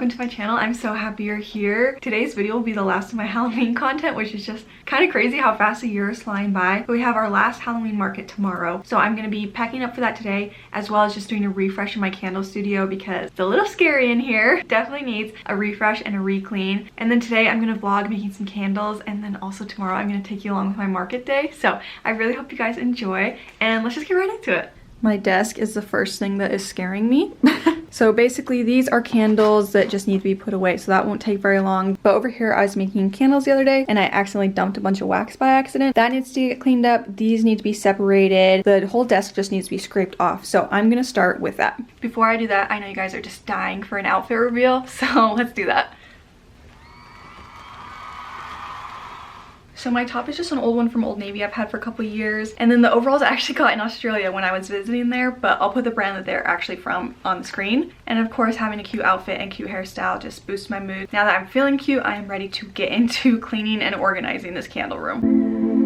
welcome to my channel. I'm so happy you're here. Today's video will be the last of my Halloween content, which is just kind of crazy how fast a year is flying by. But we have our last Halloween market tomorrow, so I'm going to be packing up for that today, as well as just doing a refresh in my candle studio because it's a little scary in here. Definitely needs a refresh and a re-clean. And then today I'm going to vlog making some candles, and then also tomorrow I'm going to take you along with my market day. So I really hope you guys enjoy, and let's just get right into it. My desk is the first thing that is scaring me. So basically these are candles that just need to be put away, so that won't take very long. But over here I was making candles the other day and I accidentally dumped a bunch of wax by accident. That needs to get cleaned up. These need to be separated. The whole desk just needs to be scraped off. So I'm gonna start with that. Before I do that, I know you guys are just dying for an outfit reveal, so let's do that. So my top is just an old one from Old Navy I've had for a couple years. And then the overalls I actually got in Australia when I was visiting there, but I'll put the brand that they're actually from on the screen. And of course, having a cute outfit and cute hairstyle just boosts my mood. Now that I'm feeling cute, I am ready to get into cleaning and organizing this candle room.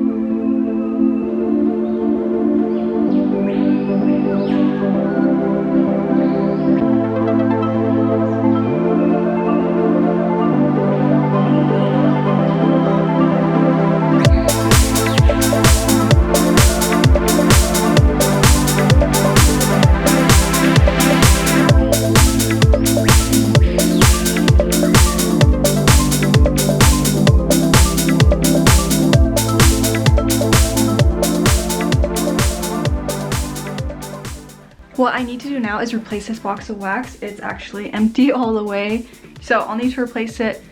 What I need to do now is replace this box of wax. It's actually empty all the way. So I'll need to replace it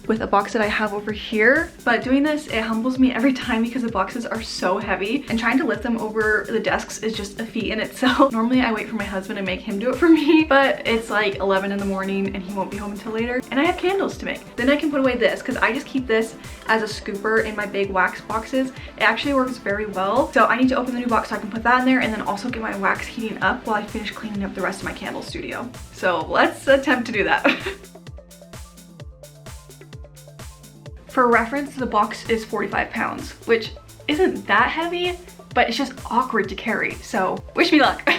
with a box that I have over here. But doing this, it humbles me every time because the boxes are so heavy and trying to lift them over the desks is just a feat in itself. Normally I wait for my husband and make him do it for me, but it's like 11 in the morning and he won't be home until later. And I have candles to make. Then I can put away this because I just keep this as a scooper in my big wax boxes. It actually works very well. So I need to open the new box so I can put that in there and then also get my wax heating up while I finish cleaning up the rest of my candle studio. So let's attempt to do that. For reference, the box is 45 pounds, which isn't that heavy, but it's just awkward to carry. So wish me luck.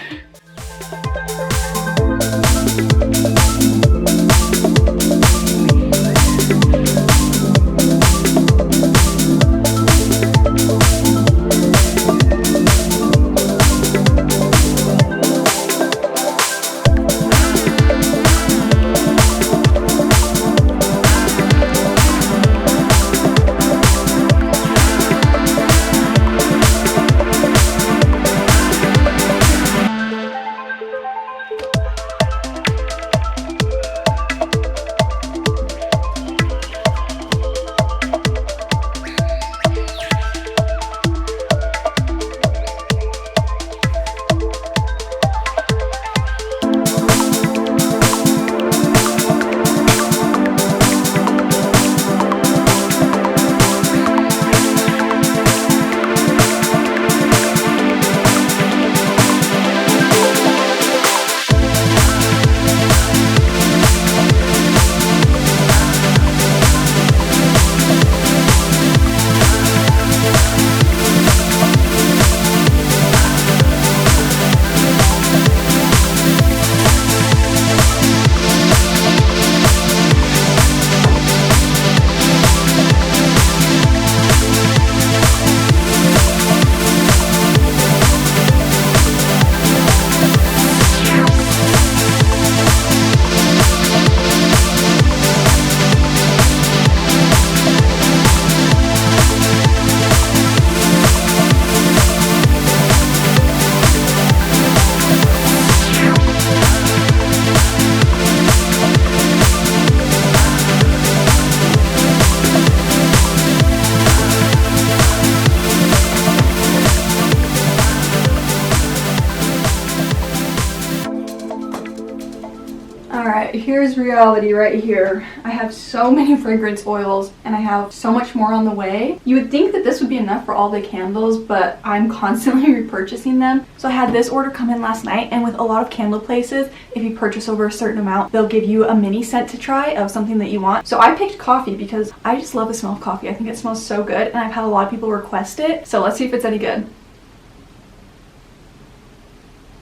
Here's reality right here. I have so many fragrance oils and I have so much more on the way. You would think that this would be enough for all the candles, but I'm constantly repurchasing them. So I had this order come in last night, and with a lot of candle places, if you purchase over a certain amount, they'll give you a mini scent to try of something that you want. So I picked coffee because I just love the smell of coffee. I think it smells so good and I've had a lot of people request it. So let's see if it's any good.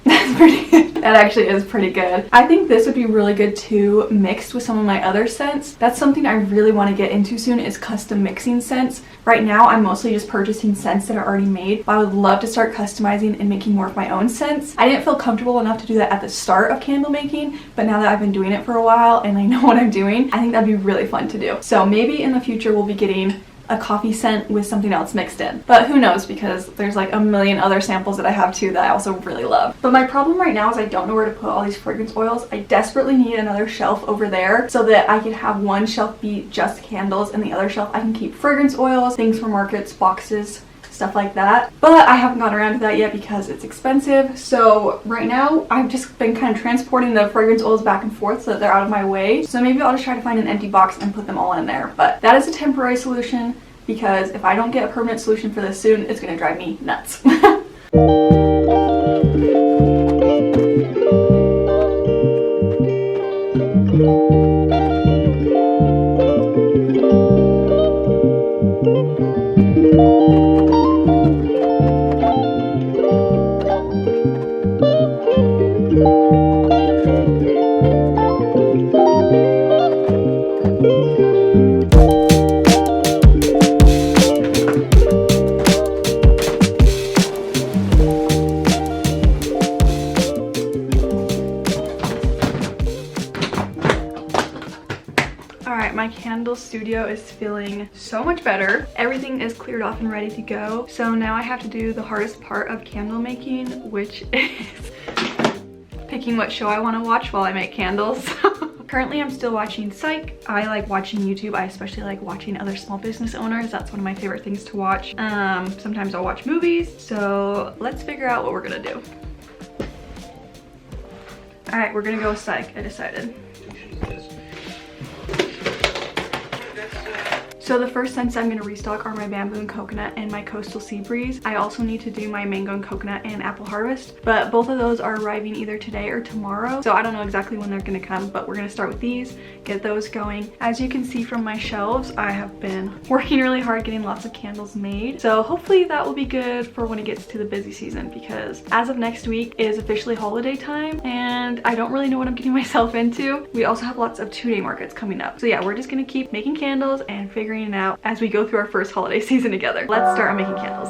That's That actually is pretty good. I think this would be really good too, mixed with some of my other scents. That's something I really want to get into soon, is custom mixing scents. Right now, I'm mostly just purchasing scents that are already made, but I would love to start customizing and making more of my own scents. I didn't feel comfortable enough to do that at the start of candle making, but now that I've been doing it for a while and I know what I'm doing, I think that'd be really fun to do. So maybe in the future we'll be getting a coffee scent with something else mixed in. But who knows, because there's like a million other samples that I have too that I also really love. But my problem right now is I don't know where to put all these fragrance oils. I desperately need another shelf over there so that I can have one shelf be just candles and the other shelf I can keep fragrance oils, things for markets, boxes, stuff like that. But I haven't gotten around to that yet because it's expensive. So right now I've just been kind of transporting the fragrance oils back and forth so that they're out of my way. So maybe I'll just try to find an empty box and put them all in there. But that is a temporary solution, because if I don't get a permanent solution for this soon, it's gonna drive me nuts. My candle studio is feeling so much better. Everything is cleared off and ready to go. So now I have to do the hardest part of candle making, which is picking what show I want to watch while I make candles. Currently, I'm still watching Psych. I like watching YouTube. I especially like watching other small business owners. That's one of my favorite things to watch. Sometimes I'll watch movies. So let's figure out what we're gonna do. All right, we're gonna go with Psych, I decided. So the first scents I'm going to restock are my Bamboo and Coconut and my Coastal Sea Breeze. I also need to do my Mango and Coconut and Apple Harvest, but both of those are arriving either today or tomorrow. So I don't know exactly when they're going to come, but we're going to start with these, get those going. As you can see from my shelves, I have been working really hard getting lots of candles made. So hopefully that will be good for when it gets to the busy season, because as of next week is officially holiday time and I don't really know what I'm getting myself into. We also have lots of 2-day markets coming up. So yeah, we're just going to keep making candles and figuring it out as we go through our first holiday season together. Let's start on making candles.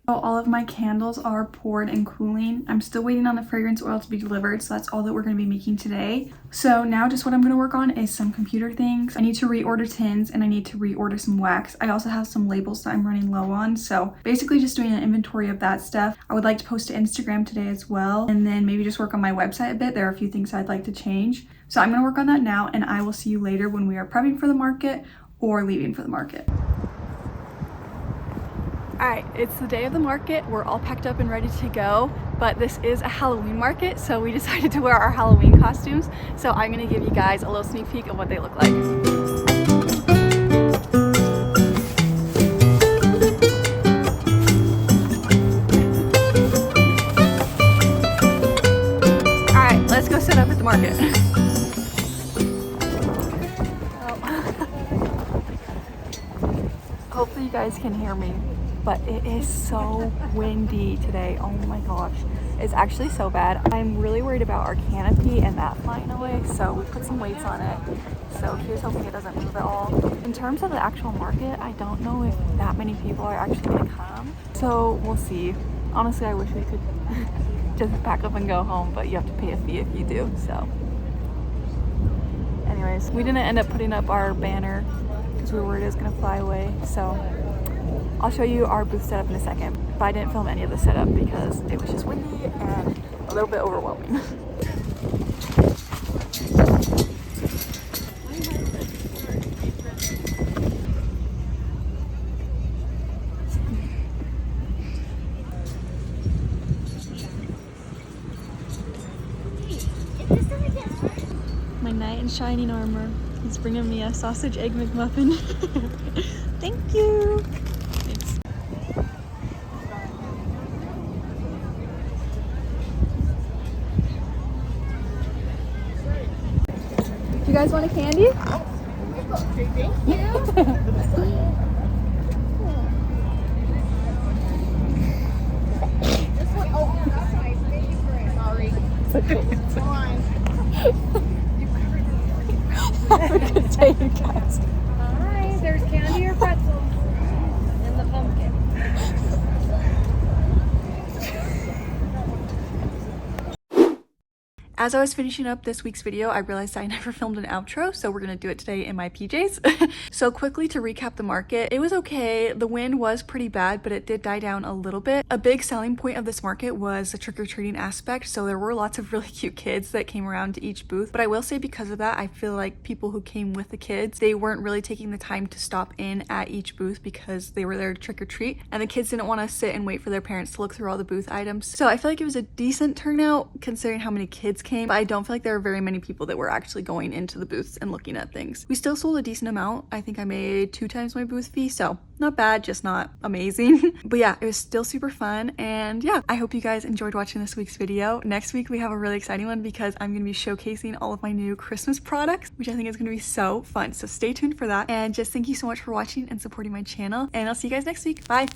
All of my candles are poured and cooling. I'm still waiting on the fragrance oil to be delivered, so that's all that we're going to be making today. So now just what I'm going to work on is some computer things. I need to reorder tins and I need to reorder some wax. I also have some labels that I'm running low on, so basically just doing an inventory of that stuff. I would like to post to Instagram today as well, and then maybe just work on my website a bit. There are a few things I'd like to change. So I'm going to work on that now, and I will see you later when we are prepping for the market or leaving for the market. Alright, it's the day of the market. We're all packed up and ready to go, but this is a Halloween market, so we decided to wear our Halloween costumes. So I'm going to give you guys a little sneak peek of what they look like. Alright, let's go set up at the market. Hopefully you guys can hear me, but it is so windy today. Oh my gosh, it's actually so bad. I'm really worried about our canopy and that flying away, so we put some weights on it. So here's hoping it doesn't move at all. In terms of the actual market, I don't know if that many people are actually gonna come, so we'll see. Honestly, I wish we could just pack up and go home, but you have to pay a fee if you do. So anyways, we didn't end up putting up our banner because we were worried it was gonna fly away. So I'll show you our booth setup in a second, but I didn't film any of the setup because it was just windy and a little bit overwhelming. My knight in shining armor. He's bringing me a sausage egg McMuffin. Thank you. Thanks. Do you guys want a candy? Thank you. This one, oh, that's nice. Thank you for it. Sorry. It's okay. It's Come on. Have a good day, you guys. Hi, there's candy or pretzels in the pumpkin. As I was finishing up this week's video, I realized I never filmed an outro, so we're gonna do it today in my PJs. So quickly to recap the market, it was okay. The wind was pretty bad, but it did die down a little bit. A big selling point of this market was the trick-or-treating aspect, so there were lots of really cute kids that came around to each booth. But I will say because of that, I feel like people who came with the kids, they weren't really taking the time to stop in at each booth because they were there to trick-or-treat, and the kids didn't want to sit and wait for their parents to look through all the booth items. So I feel like it was a decent turnout considering how many kids came, but I don't feel like there were very many people that were actually going into the booths and looking at things. We still sold a decent amount. I think I made 2 times my booth fee, so not bad, just not amazing. But yeah, it was still super fun, and yeah, I hope you guys enjoyed watching this week's video. Next week we have a really exciting one because I'm gonna be showcasing all of my new Christmas products, which I think is gonna be so fun. So stay tuned for that, and just thank you so much for watching and supporting my channel, and I'll see you guys next week. Bye.